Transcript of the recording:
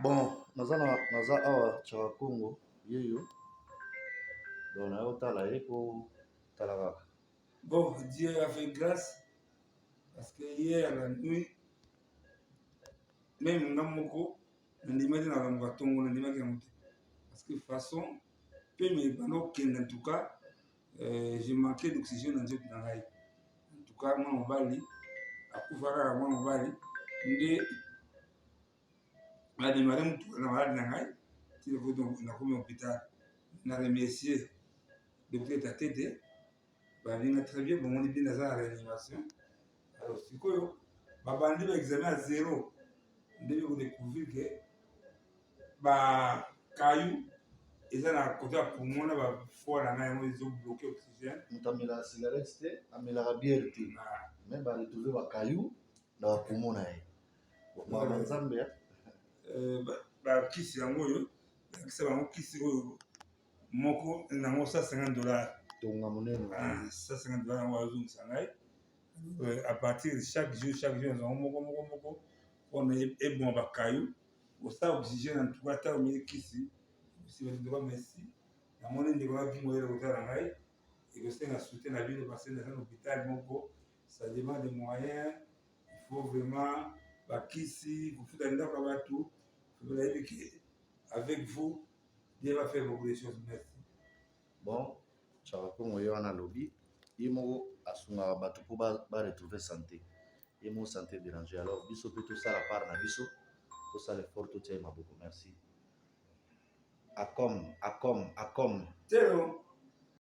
Bon, naza awa Tchaka Congo, yeyo. Donc na otala ye ko tala kaka. Bon, Dieu a fait grâce parce que hier la nuit, même Namoko, on dit maintenant dans le bâton, on dit maintenant parce que de toute façon, peu mes ballons en tout cas, j'ai manqué d'oxygène dans cette nagaï. En tout cas, moi, on va aller, à Koufara, moi, on va aller. On a démarré mon tour dans la nagaï, si vous donc on a comme hôpital, on a remercié le docteur Tatete, bah, il a très bien, bon, on est bien dans la réanimation. Alors, c'est quoi, bah, on a examen à zéro. On a découvert que, bah, caillou, ils ont à côté de poumon, bah, fort, ils ont bloqué l'oxygène. Mutamela la cigarette, amela la bière, même ba retrouver ba caillou dans la poumon na ye. Ba manzambe ba kisi yango yo, kisi bango kisi oyo moko nango $150. tonga monene. $150 yango azongisa ngai. À partir de chaque jour, nango moko on est bon ba caillou. Au ça oxygène en tout cas ta mi kisi. Si vous devez merci. La monnaie de la vie moyenne au ngai. Et que c'est un soutien à vie de passer dans un hôpital moko. Ça demande des moyens. Il faut vraiment bakisi, vous faites un d'accord avec tout. Vous avez dit avec vous, Dieu va faire beaucoup de choses. Merci. Bon, Tchaka Congo yo wana lobby, imo asunga batu po ba retrouver santé. Imo santé déranger. Alors biso peut tout ça la part na biso. Tout ça l'effort tout est maboko. Merci. Akom. Théo.